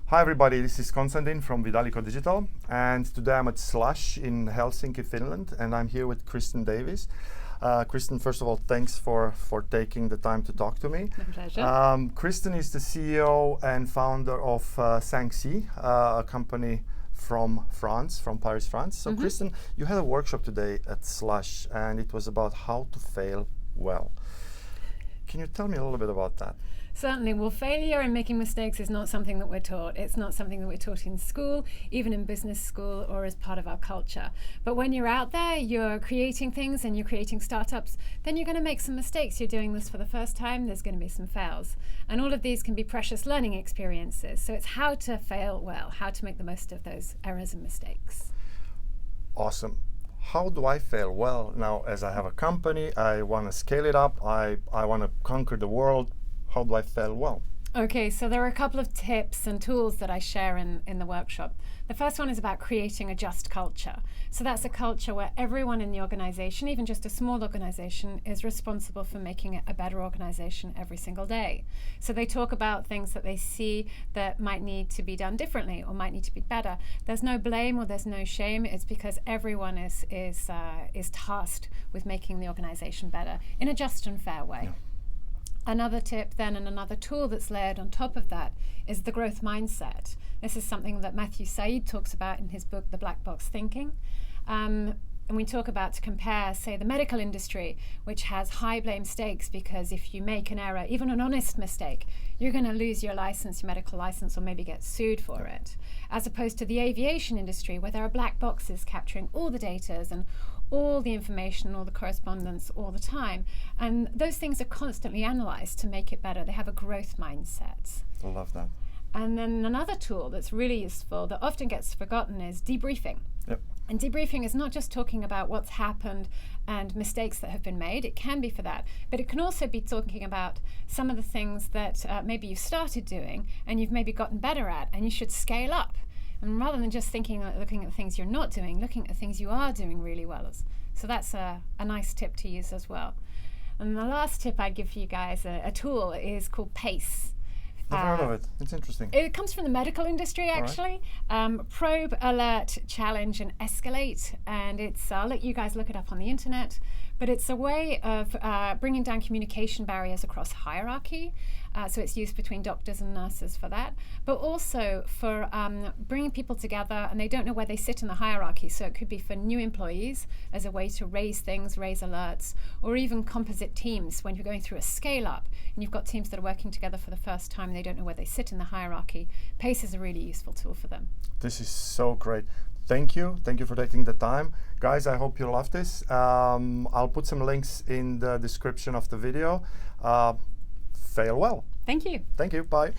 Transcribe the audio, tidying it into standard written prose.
Hi everybody, this is Konstantin from Vidalico Digital, and today I'm at Slush in Helsinki, Finland, and I'm here with Kristen Davis. Kristen, first of all, thanks for taking the time to talk to me. My pleasure. Kristen is the CEO and founder of CinqC, a company from France, from Paris, France. So Kristen, you had a workshop today at Slush, and it was about how to fail well. Can you tell me a little bit about that? Certainly. Well, failure and making mistakes is not something that we're taught. It's not something that we're taught in school, even in business school or as part of our culture. But when you're out there, you're creating things and you're creating startups, then you're going to make some mistakes. You're doing this for the first time, there's going to be some fails. And all of these can be precious learning experiences. So it's how to fail well, how to make the most of those errors and mistakes. Awesome. How do I fail well? Now, as I have a company, I want to scale it up, I want to conquer the world. How do I fail well? Okay, so there are a couple of tips and tools that I share in the workshop. The first one is about creating a just culture. So that's a culture where everyone in the organization, even just a small organization, is responsible for making it a better organization every single day. So they talk about things that they see that might need to be done differently or might need to be better. There's no blame or there's no shame. It's because everyone is tasked with making the organization better in a just and fair way. Yeah. Another tip then, and another tool that's layered on top of that, is the growth mindset. This is something that Matthew Said talks about in his book, The Black Box Thinking. And we talk about to compare, say, the medical industry, which has high blame stakes because if you make an error, even an honest mistake, you're going to lose your license, your medical license, or maybe get sued for it. As opposed to the aviation industry, where there are black boxes capturing all the data and all the information, all the correspondence all the time. And those things are constantly analyzed to make it better. They have a growth mindset. I love that. And then another tool that's really useful that often gets forgotten is debriefing. Yep. And debriefing is not just talking about what's happened and mistakes that have been made. It can be for that, but it can also be talking about some of the things that maybe you've started doing and you've maybe gotten better at and you should scale up. And rather than just looking at the things you're not doing, looking at the things you are doing really well. So that's a nice tip to use as well. And the last tip I'd give you guys, a tool, is called PACE. I've heard of it. It's interesting. It comes from the medical industry, actually. Probe, alert, challenge, and escalate. And I'll let you guys look it up on the internet. But it's a way of bringing down communication barriers across hierarchy. So it's used between doctors and nurses for that. But also for bringing people together and they don't know where they sit in the hierarchy. So it could be for new employees as a way to raise things, raise alerts, or even composite teams when you're going through a scale up and you've got teams that are working together for the first time and they don't know where they sit in the hierarchy. PACE is a really useful tool for them. This is so great. Thank you for taking the time. Guys, I hope you love this. I'll put some links in the description of the video. Fail well. Thank you. Thank you, bye.